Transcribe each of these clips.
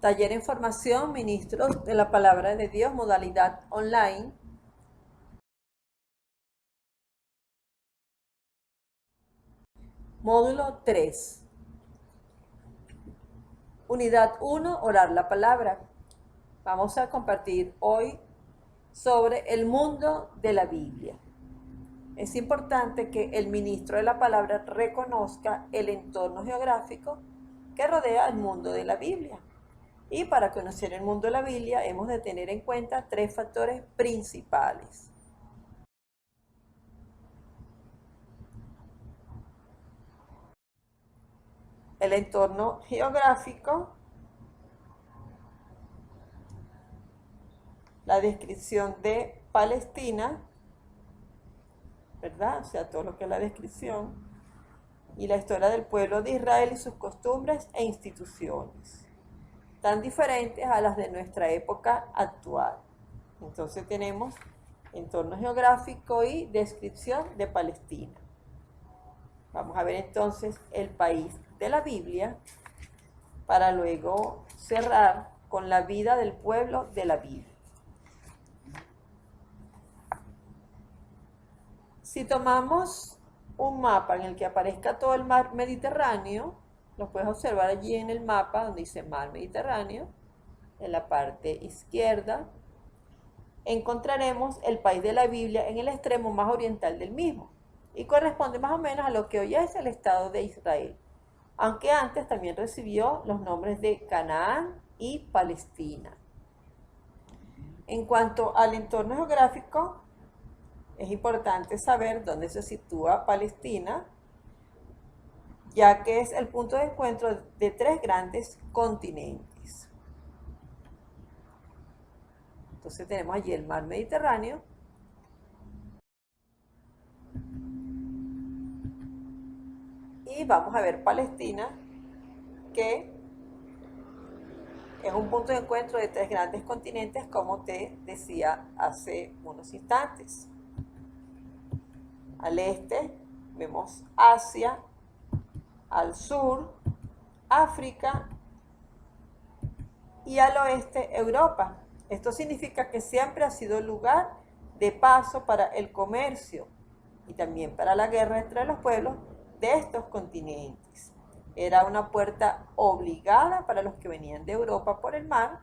Taller en formación, ministros de la palabra de Dios, modalidad online. Módulo 3. Unidad 1, orar la palabra. Vamos a compartir hoy sobre el mundo de la Biblia. Es importante que el ministro de la palabra reconozca el entorno geográfico que rodea el mundo de la Biblia. Y para conocer el mundo de la Biblia hemos de tener en cuenta 3 factores principales. El entorno geográfico, la descripción de Palestina, ¿verdad? O sea, todo lo que es la descripción, y la historia del pueblo de Israel y sus costumbres e instituciones, tan diferentes a las de nuestra época actual. Entonces tenemos entorno geográfico y descripción de Palestina. Vamos a ver entonces el país de la Biblia para luego cerrar con la vida del pueblo de la Biblia. Si tomamos un mapa en el que aparezca todo el mar Mediterráneo, lo puedes observar allí en el mapa donde dice mar Mediterráneo, en la parte izquierda, encontraremos el país de la Biblia en el extremo más oriental del mismo y corresponde más o menos a lo que hoy es el Estado de Israel, aunque antes también recibió los nombres de Canaán y Palestina. En cuanto al entorno geográfico, es importante saber dónde se sitúa Palestina, ya que es el punto de encuentro de 3 grandes continentes. Entonces tenemos allí el mar Mediterráneo, y vamos a ver Palestina, que es un punto de encuentro de 3 grandes continentes, como te decía hace unos instantes. Al este vemos Asia, al sur África y al oeste Europa. Esto significa que siempre ha sido lugar de paso para el comercio y también para la guerra entre los pueblos de estos continentes. Era una puerta obligada para los que venían de Europa por el mar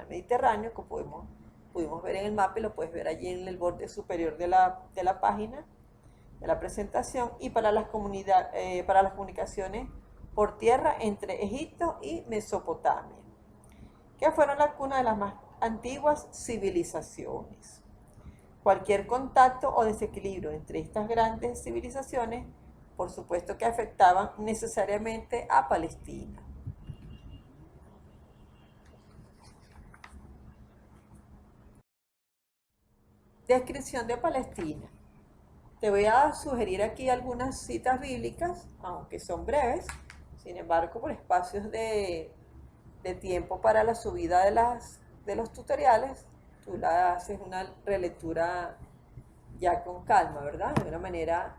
Mediterráneo, que pudimos ver en el mapa y lo puedes ver allí en el borde superior de la página de la presentación, y para las comunicaciones por tierra entre Egipto y Mesopotamia, que fueron la cuna de las más antiguas civilizaciones. Cualquier contacto o desequilibrio entre estas grandes civilizaciones, por supuesto que afectaban necesariamente a Palestina. Descripción de Palestina. Te voy a sugerir aquí algunas citas bíblicas, aunque son breves. Sin embargo, por espacios de tiempo para la subida de los tutoriales, tú la haces una relectura ya con calma, ¿verdad? De una manera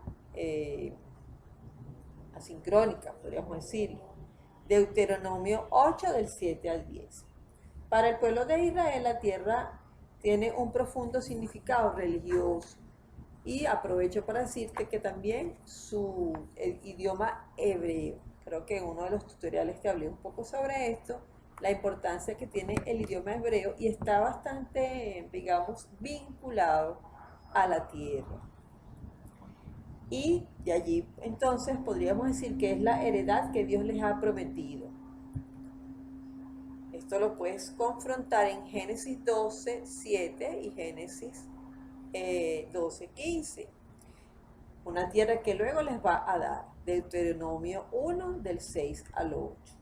asincrónica, podríamos decirlo. Deuteronomio 8, del 7 al 10. Para el pueblo de Israel, la tierra tiene un profundo significado religioso. Y aprovecho para decirte que también el idioma hebreo, creo que en uno de los tutoriales te hablé un poco sobre esto, la importancia que tiene el idioma hebreo, y está bastante, digamos, vinculado a la tierra. Y de allí entonces podríamos decir que es la heredad que Dios les ha prometido. Esto lo puedes confrontar en Génesis 12, 7 y Génesis 12, 15. Una tierra que luego les va a dar. Deuteronomio 1, del 6 al 8.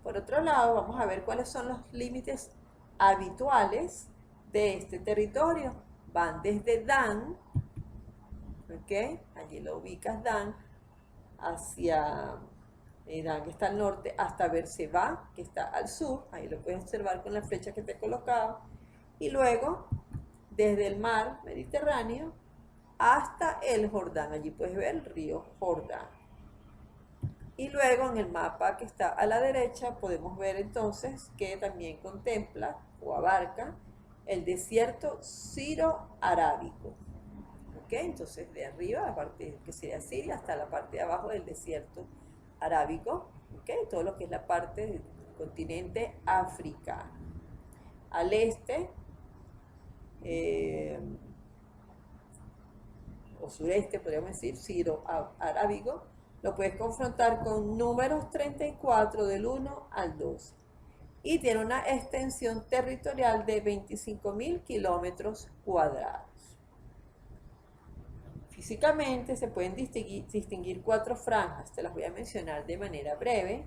Por otro lado, vamos a ver cuáles son los límites habituales de este territorio. Van desde Dan, ¿ok? Allí lo ubicas, Dan, hacia Dan, que está al norte, hasta Berseba, que está al sur. Ahí lo puedes observar con la flecha que te he colocado. Y luego, desde el mar Mediterráneo hasta el Jordán. Allí puedes ver el río Jordán. Y luego en el mapa que está a la derecha podemos ver entonces que también contempla o abarca el desierto siro-arábico. ¿Ok? Entonces de arriba, la parte que sería Siria, hasta la parte de abajo del desierto arábico. ¿Ok? Todo lo que es la parte del continente africano. Al este o sureste, podríamos decir, siro-arábigo, lo puedes confrontar con números 34 del 1 al 12 y tiene una extensión territorial de 25.000 kilómetros cuadrados. Físicamente se pueden distinguir 4 franjas, te las voy a mencionar de manera breve.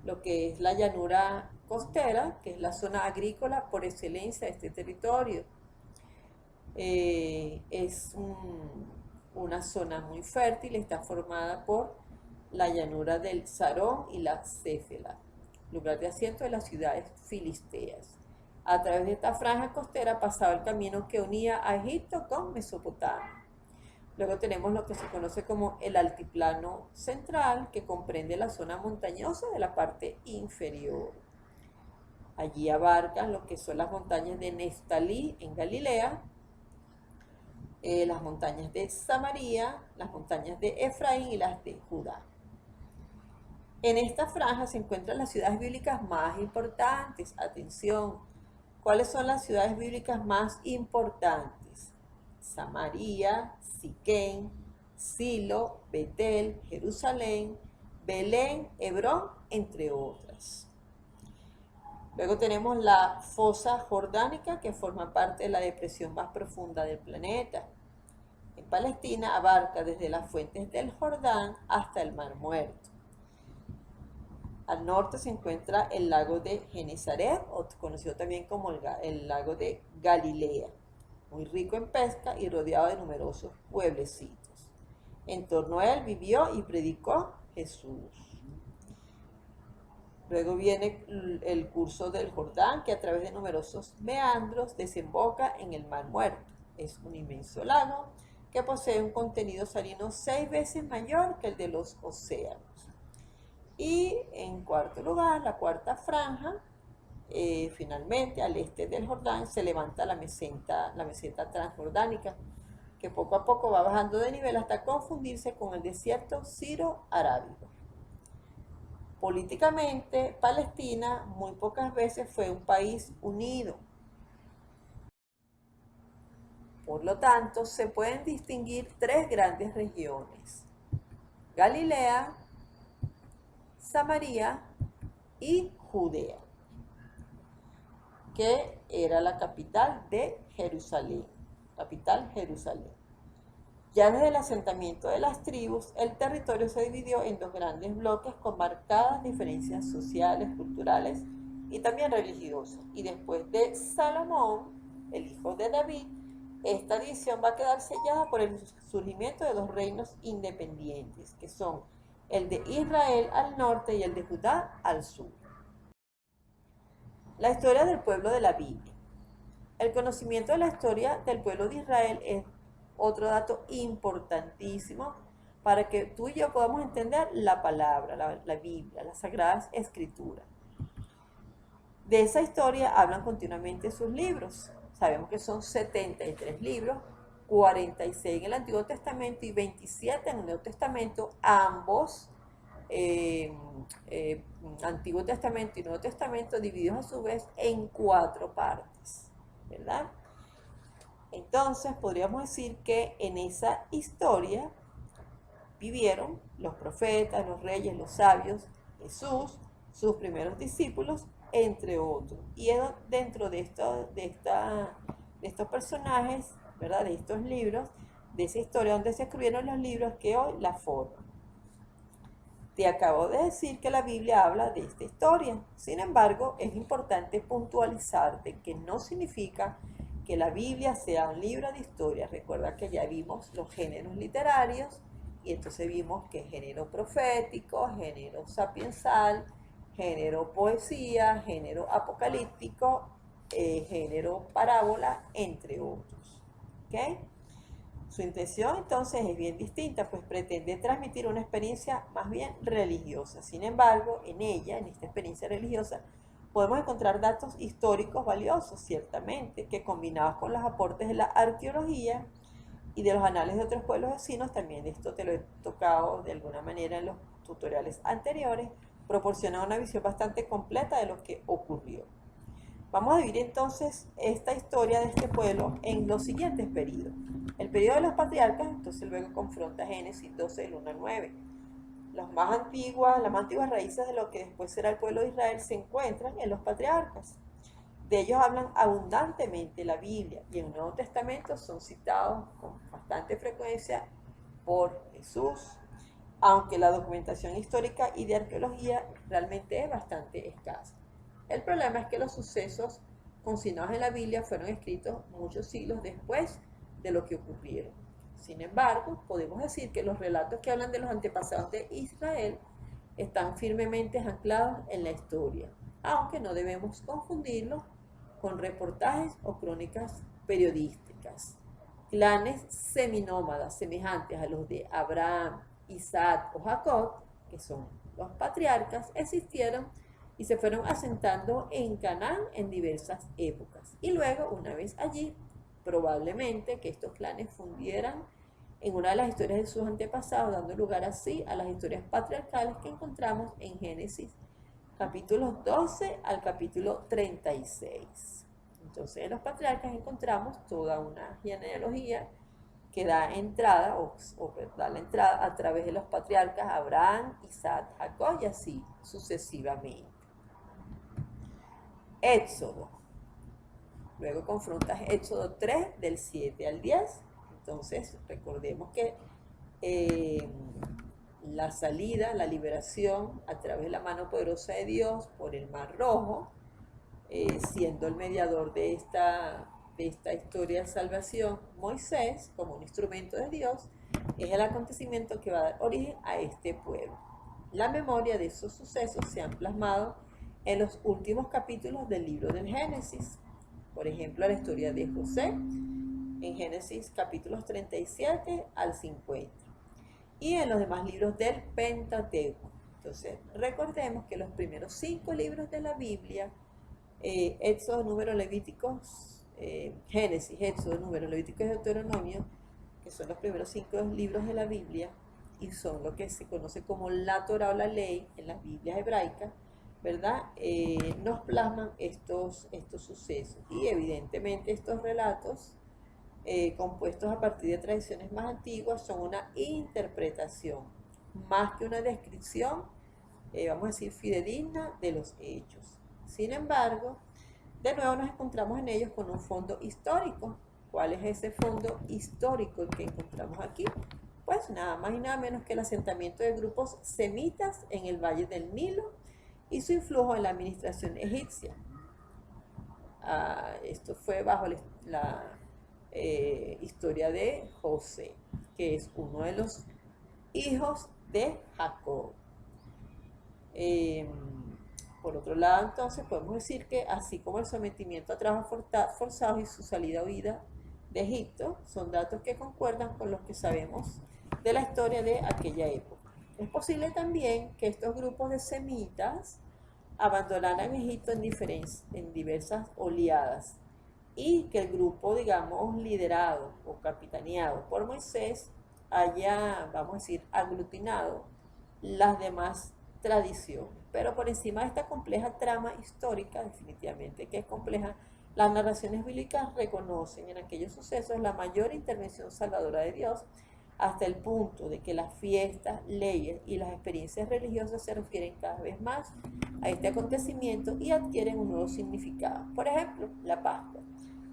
Lo que es la llanura costera, que es la zona agrícola por excelencia de este territorio. Es una zona muy fértil, está formada por la llanura del Sarón y la Céfela, lugar de asiento de las ciudades filisteas. A través de esta franja costera pasaba el camino que unía a Egipto con Mesopotamia. Luego tenemos lo que se conoce como el altiplano central, que comprende la zona montañosa de la parte inferior. Allí abarcan lo que son las montañas de Neftalí en Galilea, las montañas de Samaria, las montañas de Efraín y las de Judá. En esta franja se encuentran las ciudades bíblicas más importantes. Atención, ¿cuáles son las ciudades bíblicas más importantes? Samaria, Siquén, Silo, Betel, Jerusalén, Belén, Hebrón, entre otras. Luego tenemos la fosa jordánica, que forma parte de la depresión más profunda del planeta. En Palestina abarca desde las fuentes del Jordán hasta el Mar Muerto. Al norte se encuentra el lago de Genesaret, o conocido también como el lago de Galilea, muy rico en pesca y rodeado de numerosos pueblecitos. En torno a él vivió y predicó Jesús. Luego viene el curso del Jordán, que a través de numerosos meandros desemboca en el Mar Muerto. Es un inmenso lago que posee un contenido salino 6 veces mayor que el de los océanos. Y en cuarto lugar, la cuarta franja, finalmente al este del Jordán se levanta la meseta transjordánica, que poco a poco va bajando de nivel hasta confundirse con el desierto siro-arábigo. Políticamente, Palestina muy pocas veces fue un país unido. Por lo tanto, se pueden distinguir 3 grandes regiones: Galilea, Samaria y Judea, que era la capital de Jerusalén, Ya desde el asentamiento de las tribus, el territorio se dividió en 2 grandes bloques con marcadas diferencias sociales, culturales y también religiosas. Y después de Salomón, el hijo de David, esta división va a quedar sellada por el surgimiento de 2 reinos independientes, que son el de Israel al norte y el de Judá al sur. La historia del pueblo de la Biblia. El conocimiento de la historia del pueblo de Israel es otro dato importantísimo para que tú y yo podamos entender la palabra, la Biblia, las Sagradas Escrituras. De esa historia hablan continuamente sus libros. Sabemos que son 73 libros, 46 en el Antiguo Testamento y 27 en el Nuevo Testamento, ambos Antiguo Testamento y Nuevo Testamento divididos a su vez en 4 partes, ¿verdad? Entonces podríamos decir que en esa historia vivieron los profetas, los reyes, los sabios, Jesús, sus primeros discípulos, entre otros. Y es dentro de estos personajes, ¿verdad? De estos libros, de esa historia donde se escribieron los libros que hoy la forman. Te acabo de decir que la Biblia habla de esta historia. Sin embargo, es importante puntualizarte que no significa que la Biblia sea un libro de historia. Recuerda que ya vimos los géneros literarios y entonces vimos que género profético, género sapiensal, género poesía, género apocalíptico, género parábola, entre otros. ¿Okay? Su intención entonces es bien distinta, pues pretende transmitir una experiencia más bien religiosa. Sin embargo, en ella, en esta experiencia religiosa, podemos encontrar datos históricos valiosos, ciertamente, que combinados con los aportes de la arqueología y de los anales de otros pueblos vecinos, también esto te lo he tocado de alguna manera en los tutoriales anteriores, proporciona una visión bastante completa de lo que ocurrió. Vamos a dividir entonces esta historia de este pueblo en los siguientes periodos. El periodo de los patriarcas, entonces luego confronta Génesis 12, del 1 al 9. Las más antiguas raíces de lo que después será el pueblo de Israel se encuentran en los patriarcas. De ellos hablan abundantemente la Biblia y en el Nuevo Testamento son citados con bastante frecuencia por Jesús, aunque la documentación histórica y de arqueología realmente es bastante escasa. El problema es que los sucesos consignados en la Biblia fueron escritos muchos siglos después de lo que ocurrieron. Sin embargo, podemos decir que los relatos que hablan de los antepasados de Israel están firmemente anclados en la historia, aunque no debemos confundirlos con reportajes o crónicas periodísticas. Clanes seminómadas semejantes a los de Abraham, Isaac o Jacob, que son los patriarcas, existieron y se fueron asentando en Canaán en diversas épocas. Y luego, una vez allí, probablemente que estos clanes fundieran en una de las historias de sus antepasados, dando lugar así a las historias patriarcales que encontramos en Génesis capítulos 12 al capítulo 36. Entonces en los patriarcas encontramos toda una genealogía que da entrada da la entrada a través de los patriarcas Abraham, Isaac, Jacob y así sucesivamente. Éxodo. Luego confrontas Éxodo 3 del 7 al 10. Entonces recordemos que la salida, la liberación a través de la mano poderosa de Dios por el Mar Rojo, siendo el mediador de esta historia de salvación, Moisés, como un instrumento de Dios, es el acontecimiento que va a dar origen a este pueblo. La memoria de esos sucesos se han plasmado en los últimos capítulos del libro del Génesis. Por ejemplo, la historia de José, en Génesis capítulos 37 al 50. Y en los demás libros del Pentateuco. Entonces, recordemos que los primeros 5 libros de la Biblia, Éxodo, Número, Levíticos, Génesis, Éxodo, Número, Levíticos y Deuteronomio, que son los primeros 5 libros de la Biblia, y son lo que se conoce como la Torá o la ley en las Biblias hebraicas, ¿verdad? Nos plasman estos sucesos. Y evidentemente estos relatos, compuestos a partir de tradiciones más antiguas, son una interpretación, más que una descripción, vamos a decir, fidedigna de los hechos. Sin embargo, de nuevo nos encontramos en ellos con un fondo histórico. ¿Cuál es ese fondo histórico que encontramos aquí? Pues nada más y nada menos que el asentamiento de grupos semitas en el Valle del Nilo y su influjo en la administración egipcia. Esto fue bajo la historia de José, que es uno de los hijos de Jacob. Por otro lado, entonces, podemos decir que así como el sometimiento a trabajos forzados y su salida huida de Egipto, son datos que concuerdan con los que sabemos de la historia de aquella época. Es posible también que estos grupos de semitas abandonaran Egipto en diversas oleadas y que el grupo, digamos, liderado o capitaneado por Moisés haya, vamos a decir, aglutinado las demás tradiciones. Pero por encima de esta compleja trama histórica, definitivamente que es compleja, las narraciones bíblicas reconocen en aquellos sucesos la mayor intervención salvadora de Dios, hasta el punto de que las fiestas, leyes y las experiencias religiosas se refieren cada vez más a este acontecimiento y adquieren un nuevo significado. Por ejemplo, la Pascua,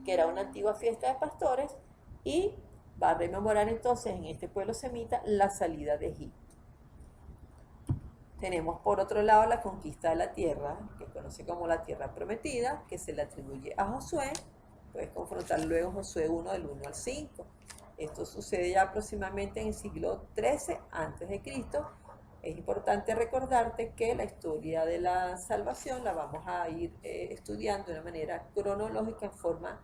que era una antigua fiesta de pastores y va a rememorar entonces en este pueblo semita la salida de Egipto. Tenemos por otro lado la conquista de la tierra, que se conoce como la tierra prometida, que se le atribuye a Josué. Puedes confrontar luego Josué 1 del 1 al 5. Esto sucede ya aproximadamente en el siglo XIII a.C. Es importante recordarte que la historia de la salvación la vamos a ir estudiando de una manera cronológica en forma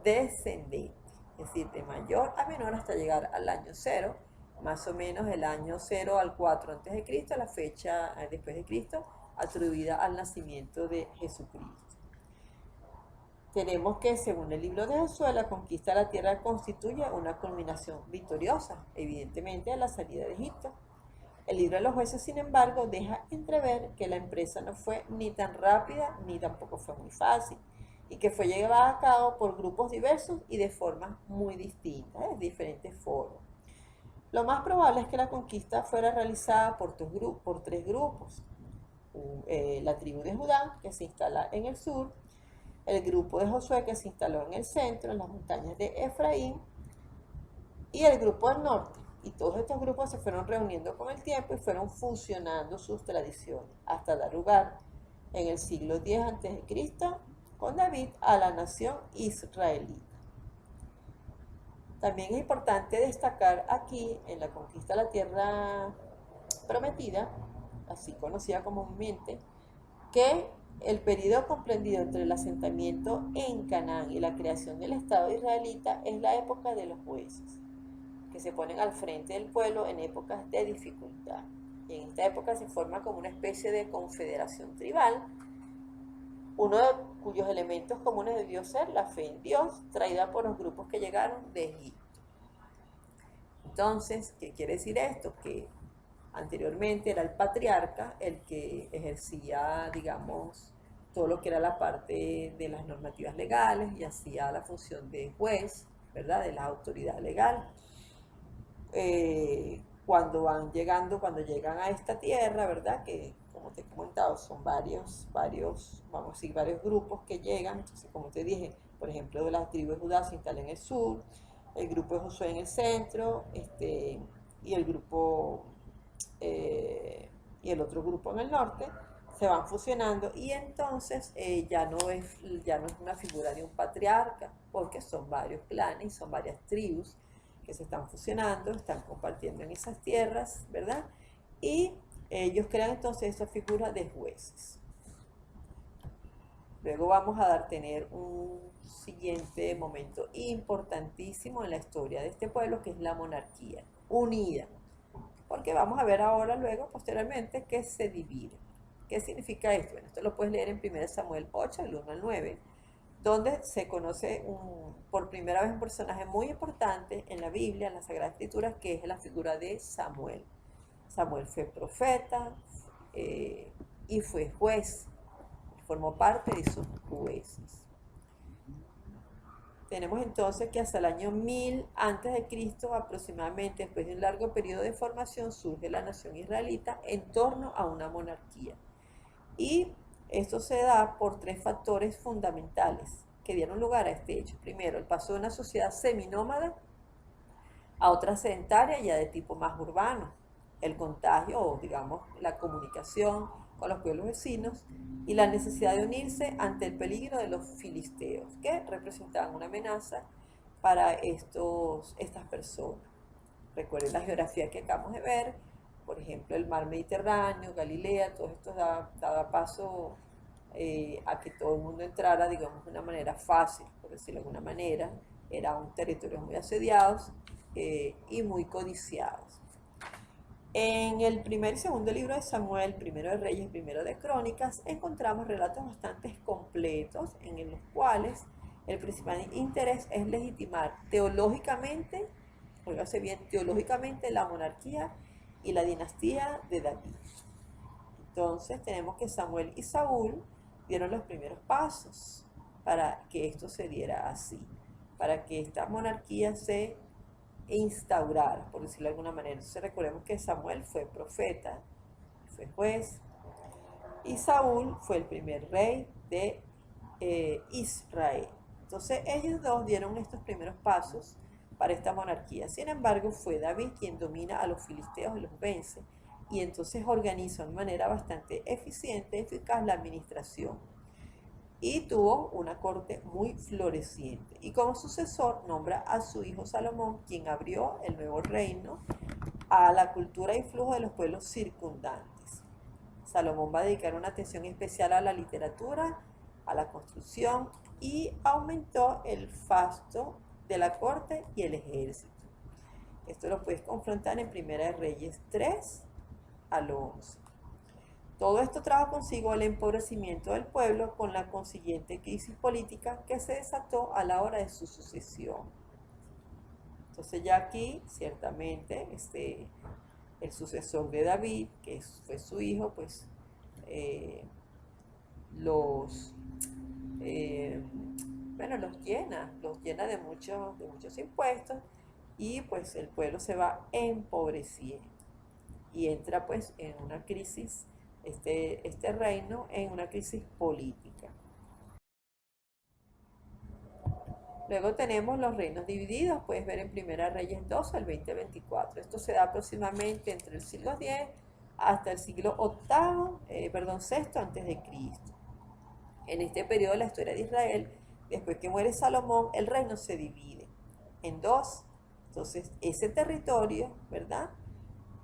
descendente. es decir, de mayor a menor hasta llegar al año 0, más o menos el año 0 al 4 antes de Cristo, la fecha después de Cristo, atribuida al nacimiento de Jesucristo. Tenemos que, según el libro de Josué, la conquista de la tierra constituye una culminación victoriosa, evidentemente a la salida de Egipto. El libro de los jueces, sin embargo, deja entrever que la empresa no fue ni tan rápida ni tampoco fue muy fácil, y que fue llevada a cabo por grupos diversos y de formas muy distintas, de diferentes formas. Lo más probable es que la conquista fuera realizada por tres grupos. La tribu de Judá, que se instala en el sur, el grupo de Josué, que se instaló en el centro, en las montañas de Efraín, y el grupo del norte. Y todos estos grupos se fueron reuniendo con el tiempo y fueron fusionando sus tradiciones hasta dar lugar en el siglo X a.C. con David a la nación israelita. También es importante destacar aquí en la conquista de la tierra prometida, así conocida comúnmente, que el periodo comprendido entre el asentamiento en Canaán y la creación del Estado israelita es la época de los jueces, que se ponen al frente del pueblo en épocas de dificultad. Y en esta época se forma como una especie de confederación tribal, uno de cuyos elementos comunes debió ser la fe en Dios, traída por los grupos que llegaron de Egipto. Entonces, ¿qué quiere decir esto? Que anteriormente era el patriarca el que ejercía, digamos, todo lo que era la parte de las normativas legales y hacía la función de juez, ¿verdad? De la autoridad legal. Cuando llegan a esta tierra, ¿verdad? Que como te he comentado, son varios, vamos a decir, varios grupos que llegan. Entonces, como te dije, por ejemplo, de las tribus de Judá se instala en el sur, el grupo de Josué en el centro, y el grupo y el otro grupo en el norte, se van fusionando y entonces ya no es una figura de un patriarca, porque son varios clanes, son varias tribus que se están fusionando, están compartiendo en esas tierras, ¿verdad? Y ellos crean entonces esa figura de jueces. Luego vamos a tener un siguiente momento importantísimo en la historia de este pueblo, que es la monarquía unida. Porque vamos a ver ahora, luego, posteriormente, que se divide. ¿Qué significa esto? Bueno, esto lo puedes leer en 1 Samuel 8, del 1 al 9, donde se conoce por primera vez un personaje muy importante en la Biblia, en las Sagradas Escrituras, que es la figura de Samuel. Samuel fue profeta y fue juez, formó parte de sus jueces. Tenemos entonces que hasta el año 1000 antes de Cristo, aproximadamente, después de un largo periodo de formación, surge la nación israelita en torno a una monarquía. Y esto se da por tres factores fundamentales que dieron lugar a este hecho. Primero, el paso de una sociedad seminómada a otra sedentaria ya de tipo más urbano, el contagio o, digamos, la comunicación con los pueblos vecinos y la necesidad de unirse ante el peligro de los filisteos, que representaban una amenaza para estas personas. Recuerden la geografía que acabamos de ver, por ejemplo, el mar Mediterráneo, Galilea, todo esto daba paso a que todo el mundo entrara, digamos, de una manera fácil, por decirlo de alguna manera. Eran territorios muy asediados y muy codiciados. En el primer y segundo libro de Samuel, primero de Reyes y primero de Crónicas, encontramos relatos bastante completos en los cuales el principal interés es legitimar teológicamente, oígase bien, teológicamente la monarquía y la dinastía de David. Entonces tenemos que Samuel y Saúl dieron los primeros pasos para que esto se diera así, para que esta monarquía se instaurara, por decirlo de alguna manera. Entonces recordemos que Samuel fue profeta, fue juez, y Saúl fue el primer rey de Israel. Entonces ellos dos dieron estos primeros pasos para esta monarquía. Sin embargo, fue David quien domina a los filisteos y los vence, y entonces organiza de manera bastante eficiente y eficaz la administración. Y tuvo una corte muy floreciente. Y como sucesor nombra a su hijo Salomón, quien abrió el nuevo reino a la cultura y flujo de los pueblos circundantes. Salomón va a dedicar una atención especial a la literatura, a la construcción, y aumentó el fasto de la corte y el ejército. Esto lo puedes confrontar en Primera de Reyes 3 al 11. Todo esto trajo consigo el empobrecimiento del pueblo con la consiguiente crisis política que se desató a la hora de su sucesión. Entonces ya aquí, ciertamente, el sucesor de David, que fue su hijo, pues los, eh, los llena de muchos impuestos y pues el pueblo se va empobreciendo y entra pues en una crisis, este reino en una crisis política. Luego tenemos los reinos divididos, puedes ver en Primera Reyes 12 al 20-24. Esto se da aproximadamente entre el siglo X hasta el siglo VI antes de Cristo. En este periodo de la historia de Israel, después que muere Salomón, el reino se divide en dos. Entonces, ese territorio, ¿verdad?,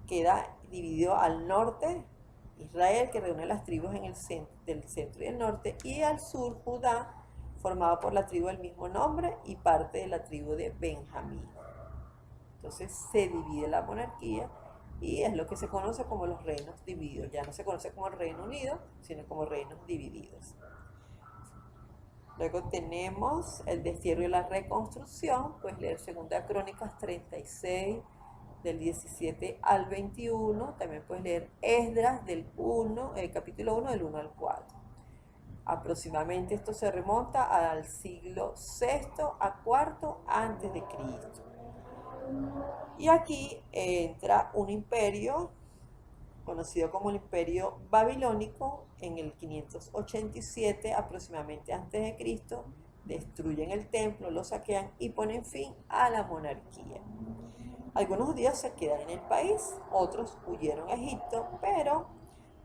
queda dividido al norte, Israel, que reúne las tribus del centro y el norte, y al sur, Judá, formado por la tribu del mismo nombre y parte de la tribu de Benjamín. Entonces se divide la monarquía y es lo que se conoce como los reinos divididos. Ya no se conoce como el Reino Unido, sino como reinos divididos. Luego tenemos el destierro y la reconstrucción, pues leer 2 Crónicas 36, del 17 al 21, también puedes leer Esdras capítulo 1, del 1 al 4. Aproximadamente esto se remonta al siglo VI a IV antes de Cristo. Y aquí entra un imperio conocido como el Imperio Babilónico en el 587 aproximadamente antes de Cristo. Destruyen el templo, lo saquean y ponen fin a la monarquía. Algunos judíos se quedan en el país, otros huyeron a Egipto, pero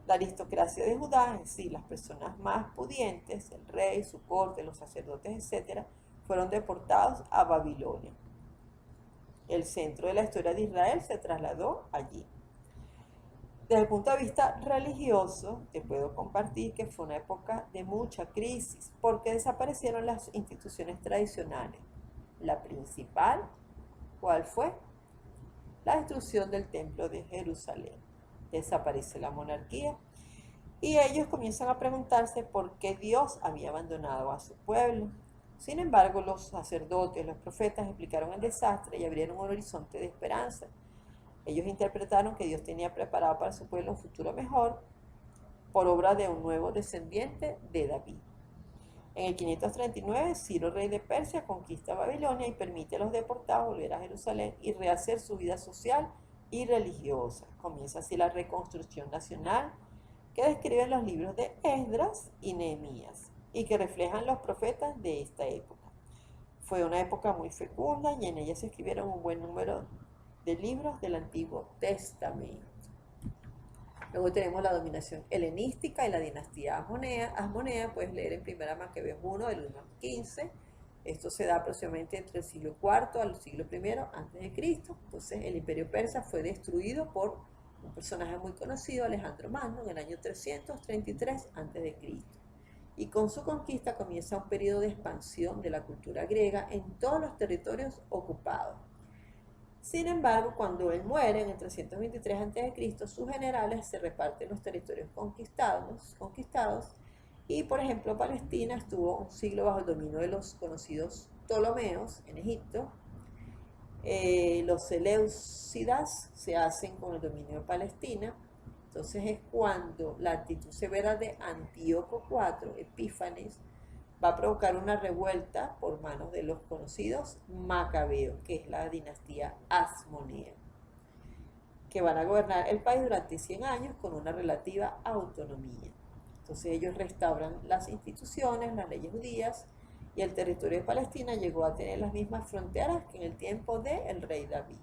la aristocracia de Judá, es decir, las personas más pudientes, el rey, su corte, los sacerdotes, etc., fueron deportados a Babilonia. El centro de la historia de Israel se trasladó allí. Desde el punto de vista religioso, te puedo compartir que fue una época de mucha crisis, porque desaparecieron las instituciones tradicionales. La principal, ¿cuál fue? La destrucción del templo de Jerusalén. Desaparece la monarquía y ellos comienzan a preguntarse por qué Dios había abandonado a su pueblo. Sin embargo, los sacerdotes, los profetas explicaron el desastre y abrieron un horizonte de esperanza. Ellos interpretaron que Dios tenía preparado para su pueblo un futuro mejor por obra de un nuevo descendiente de David. En el 539, Ciro, rey de Persia, conquista Babilonia y permite a los deportados volver a Jerusalén y rehacer su vida social y religiosa. Comienza así la reconstrucción nacional que describen los libros de Esdras y Nehemías y que reflejan los profetas de esta época. Fue una época muy fecunda y en ella se escribieron un buen número de libros del Antiguo Testamento. Luego tenemos la dominación helenística y la dinastía Asmonea. Puedes leer en Primera Macabeos 1, del 1 al 15. Esto se da aproximadamente entre el siglo IV al siglo I antes de Cristo. Entonces el imperio persa fue destruido por un personaje muy conocido, Alejandro Magno, en el año 333 antes de Cristo. Y con su conquista comienza un periodo de expansión de la cultura griega en todos los territorios ocupados. Sin embargo, cuando él muere en el 323 a.C., sus generales se reparten los territorios conquistados y, por ejemplo, Palestina estuvo un siglo bajo el dominio de los conocidos Ptolomeos en Egipto. Los Seleucidas se hacen con el dominio de Palestina. Entonces es cuando la actitud severa de Antíoco IV, Epífanes, va a provocar una revuelta por manos de los conocidos Macabeos, que es la dinastía Asmonea, que van a gobernar el país durante 100 años con una relativa autonomía. Entonces ellos restauran las instituciones, las leyes judías, y el territorio de Palestina llegó a tener las mismas fronteras que en el tiempo del rey David.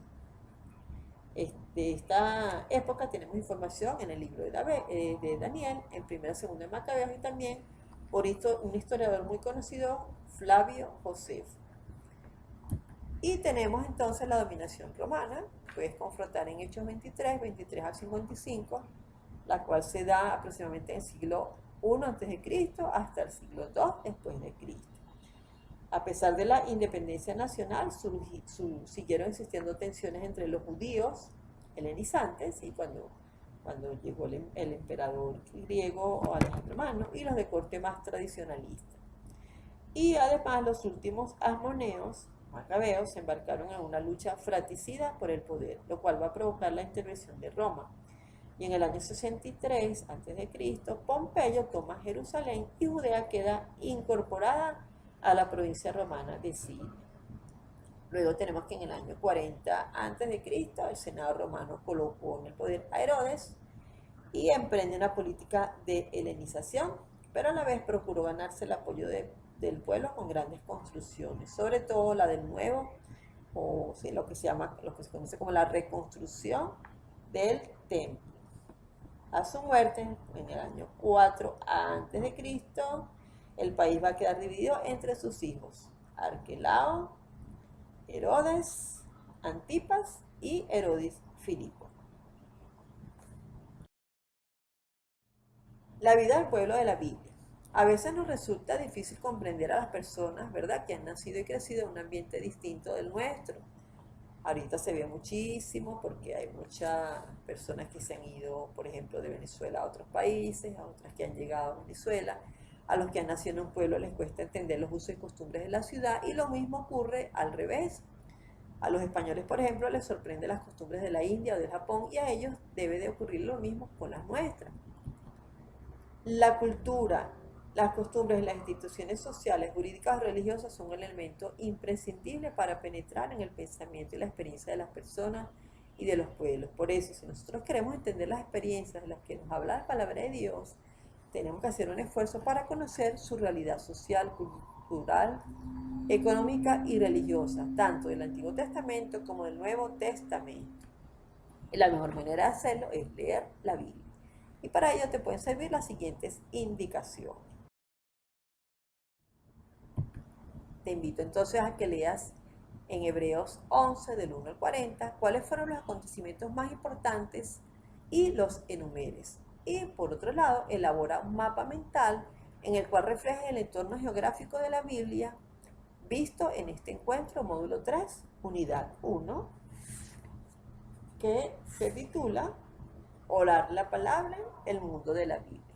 De esta época tenemos información en el libro de Daniel, en 1 y 2 de Macabeos, y también por un historiador muy conocido, Flavio Josefo. Y tenemos entonces la dominación romana. Puedes confrontar en Hechos 23 al 55, la cual se da aproximadamente en el siglo I a.C. hasta el siglo II después de Cristo. A pesar de la independencia nacional, siguieron existiendo tensiones entre los judíos helenizantes, y cuando llegó el emperador griego o Alejandro Magno, y los de corte más tradicionalista. Y además los últimos asmoneos, macabeos, se embarcaron en una lucha fratricida por el poder, lo cual va a provocar la intervención de Roma. Y en el año 63 a.C., Pompeyo toma Jerusalén y Judea queda incorporada a la provincia romana de Siria. Luego tenemos que en el año 40 a.C., el Senado romano colocó en el poder a Herodes y emprende una política de helenización, pero a la vez procuró ganarse el apoyo del pueblo con grandes construcciones, sobre todo la del nuevo, o sí, lo que se conoce como la reconstrucción del templo. A su muerte, en el año 4 a.C., el país va a quedar dividido entre sus hijos, Arquelao, Herodes, Antipas y Herodes Filipo. La vida del pueblo de la Biblia. A veces nos resulta difícil comprender a las personas, ¿verdad?, que han nacido y crecido en un ambiente distinto del nuestro. Ahorita se ve muchísimo porque hay muchas personas que se han ido, por ejemplo, de Venezuela a otros países, a otras que han llegado a Venezuela. A los que han nacido en un pueblo les cuesta entender los usos y costumbres de la ciudad, y lo mismo ocurre al revés. A los españoles, por ejemplo, les sorprende las costumbres de la India o del Japón, y a ellos debe de ocurrir lo mismo con las nuestras. La cultura, las costumbres y las instituciones sociales, jurídicas o religiosas son un elemento imprescindible para penetrar en el pensamiento y la experiencia de las personas y de los pueblos. Por eso, si nosotros queremos entender las experiencias de las que nos habla la palabra de Dios, tenemos que hacer un esfuerzo para conocer su realidad social, cultural, económica y religiosa, tanto del Antiguo Testamento como del Nuevo Testamento. Y la mejor manera de hacerlo es leer la Biblia. Y para ello te pueden servir las siguientes indicaciones. Te invito entonces a que leas en Hebreos 11, del 1 al 40, cuáles fueron los acontecimientos más importantes y los enumeres. Y por otro lado, elabora un mapa mental en el cual refleja el entorno geográfico de la Biblia visto en este encuentro, módulo 3, unidad 1, que se titula Orar la palabra, el mundo de la Biblia.